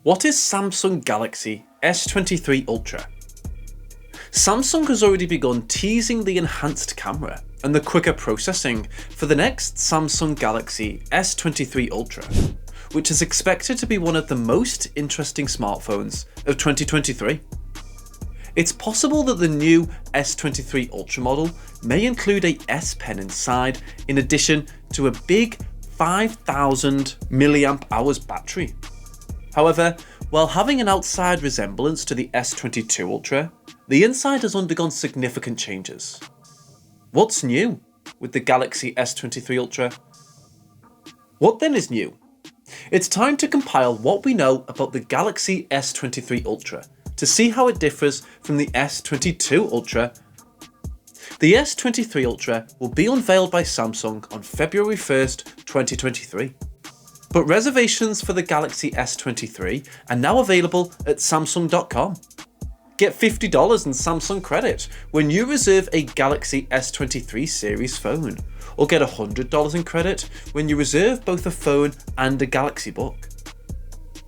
What is Samsung Galaxy S23 Ultra? Samsung has already begun teasing the enhanced camera and the quicker processing for the next Samsung Galaxy S23 Ultra, which is expected to be one of the most interesting smartphones of 2023. It's possible that the new S23 Ultra model may include a S Pen inside in addition to a big 5000 mAh battery. However, while having an outside resemblance to the S22 Ultra, the inside has undergone significant changes. What's new with the Galaxy S23 Ultra? What then is new? It's time to compile what we know about the Galaxy S23 Ultra to see how it differs from the S22 Ultra. The S23 Ultra will be unveiled by Samsung on February 1st, 2023. But reservations for the Galaxy S23 are now available at samsung.com. Get $50 in Samsung credit when you reserve a Galaxy S23 series phone, or get $100 in credit when you reserve both a phone and a Galaxy Book.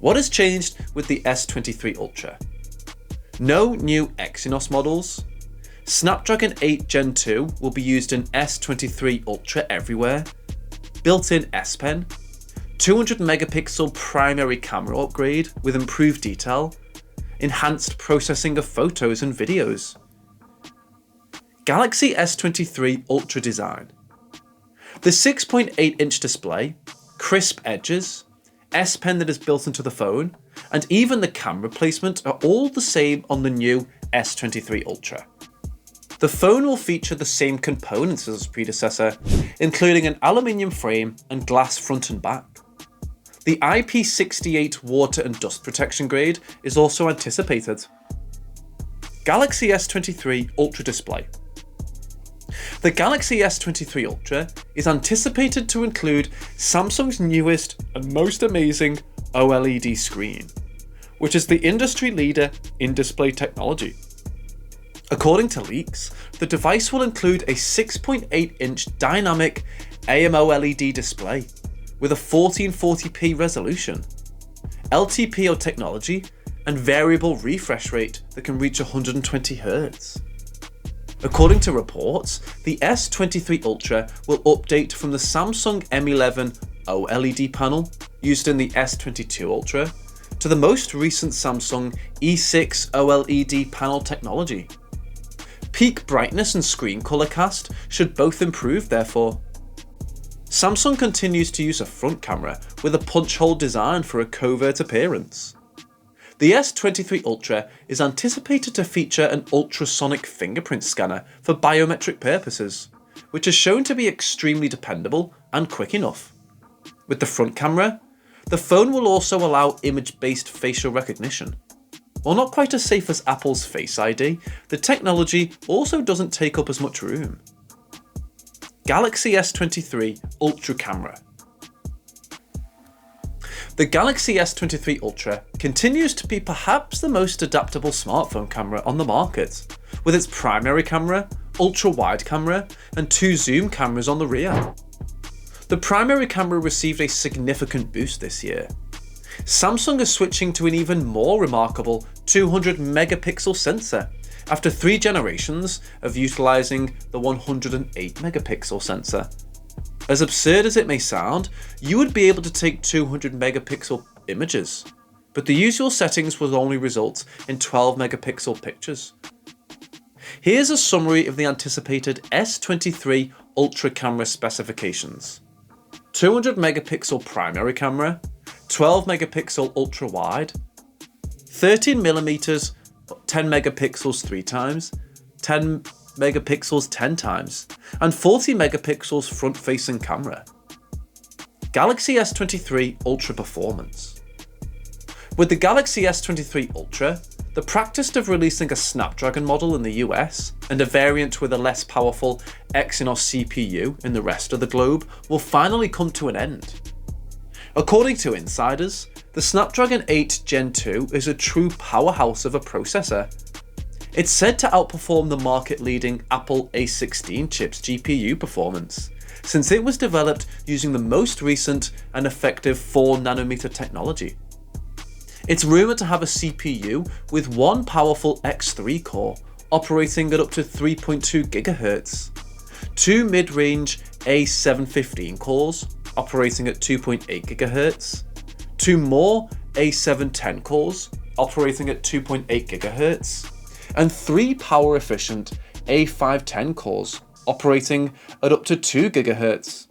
What has changed with the S23 Ultra? No new Exynos models. Snapdragon 8 Gen 2 will be used in S23 Ultra everywhere. Built-in S Pen. 200 megapixel primary camera upgrade with improved detail. Enhanced processing of photos and videos. Galaxy S23 Ultra design. The 6.8-inch display, crisp edges, S Pen that is built into the phone, and even the camera placement are all the same on the new S23 Ultra. The phone will feature the same components as its predecessor, including an aluminium frame and glass front and back. The IP68 water and dust protection grade is also anticipated. Galaxy S23 Ultra display. The Galaxy S23 Ultra is anticipated to include Samsung's newest and most amazing OLED screen, which is the industry leader in display technology. According to leaks, the device will include a 6.8-inch dynamic AMOLED display with a 1440p resolution, LTPO technology, and variable refresh rate that can reach 120Hz. According to reports, the S23 Ultra will update from the Samsung M11 OLED panel used in the S22 Ultra to the most recent Samsung E6 OLED panel technology. Peak brightness and screen color cast should both improve therefore. Samsung continues to use a front camera with a punch hole design for a covert appearance. The S23 Ultra is anticipated to feature an ultrasonic fingerprint scanner for biometric purposes, which is shown to be extremely dependable and quick enough. With the front camera, the phone will also allow image-based facial recognition. While not quite as safe as Apple's Face ID, the technology also doesn't take up as much room. Galaxy S23 Ultra camera. The Galaxy S23 Ultra continues to be perhaps the most adaptable smartphone camera on the market, with its primary camera, ultra-wide camera, and 2 zoom cameras on the rear. The primary camera received a significant boost this year. Samsung is switching to an even more remarkable 200 megapixel sensor after 3 generations of utilising the 108 megapixel sensor. As absurd as it may sound, you would be able to take 200 megapixel images, but the usual settings will only result in 12 megapixel pictures. Here's a summary of the anticipated S23 Ultra camera specifications. 200 megapixel primary camera, 12 megapixel ultra wide, 13mm 10 megapixels 3 times, 10 megapixels 10 times, and 40 megapixels front-facing camera. Galaxy S23 Ultra performance. With the Galaxy S23 Ultra, the practice of releasing a Snapdragon model in the US and a variant with a less powerful Exynos CPU in the rest of the globe will finally come to an end. According to insiders, the Snapdragon 8 Gen 2 is a true powerhouse of a processor. It's said to outperform the market-leading Apple A16 chip's GPU performance, since it was developed using the most recent and effective 4nm technology. It's rumoured to have a CPU with one powerful X3 core operating at up to 3.2 GHz, two mid-range A715 cores operating at 2.8 GHz, two more A710 cores operating at 2.8 GHz, and three power-efficient A510 cores operating at up to 2 GHz.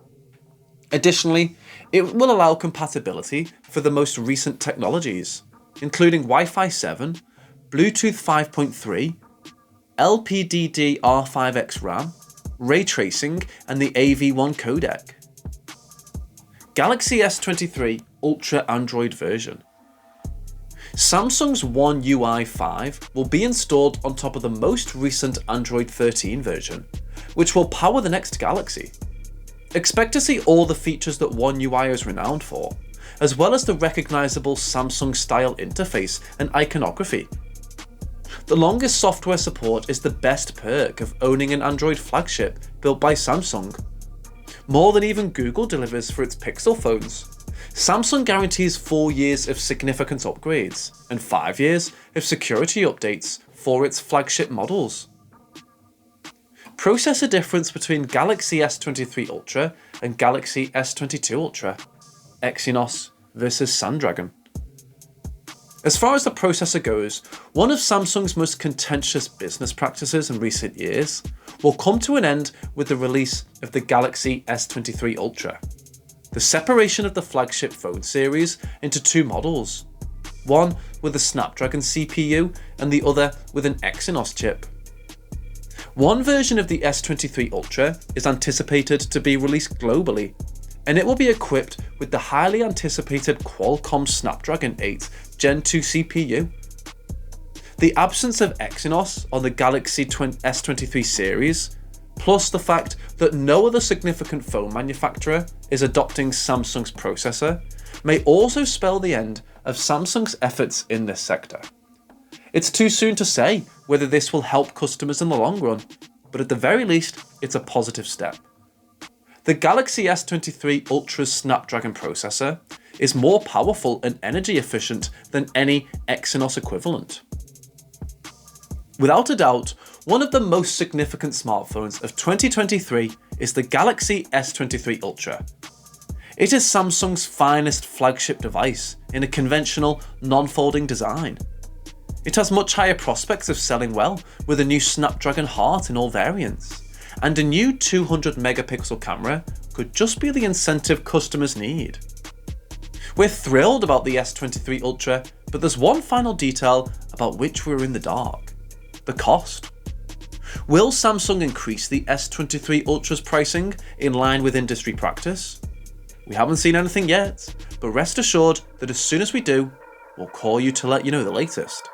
Additionally, it will allow compatibility for the most recent technologies, including Wi-Fi 7, Bluetooth 5.3, LPDDR5X RAM, ray tracing, and the AV1 codec. Galaxy S23 Ultra Android version. Samsung's One UI 5 will be installed on top of the most recent Android 13 version, which will power the next Galaxy. Expect to see all the features that One UI is renowned for, as well as the recognisable Samsung-style interface and iconography. The longest software support is the best perk of owning an Android flagship built by Samsung. More than even Google delivers for its Pixel phones. Samsung guarantees 4 years of significant upgrades and 5 years of security updates for its flagship models. Processor difference between Galaxy S23 Ultra and Galaxy S22 Ultra. Exynos versus Snapdragon. As far as the processor goes, one of Samsung's most contentious business practices in recent years will come to an end with the release of the Galaxy S23 Ultra. The separation of the flagship phone series into two models, one with a Snapdragon CPU and the other with an Exynos chip. One version of the S23 Ultra is anticipated to be released globally, and it will be equipped with the highly anticipated Qualcomm Snapdragon 8 Gen 2 CPU. The absence of Exynos on the Galaxy S23 series, plus the fact that no other significant phone manufacturer is adopting Samsung's processor, may also spell the end of Samsung's efforts in this sector. It's too soon to say whether this will help customers in the long run, but at the very least, it's a positive step. The Galaxy S23 Ultra's Snapdragon processor is more powerful and energy efficient than any Exynos equivalent. Without a doubt, one of the most significant smartphones of 2023 is the Galaxy S23 Ultra. It is Samsung's finest flagship device in a conventional, non-folding design. It has much higher prospects of selling well, with a new Snapdragon heart in all variants, and a new 200 megapixel camera could just be the incentive customers need. We're thrilled about the S23 Ultra, but there's one final detail about which we're in the dark: the cost. Will Samsung increase the S23 Ultra's pricing in line with industry practice? We haven't seen anything yet, but rest assured that as soon as we do, we'll call you to let you know the latest.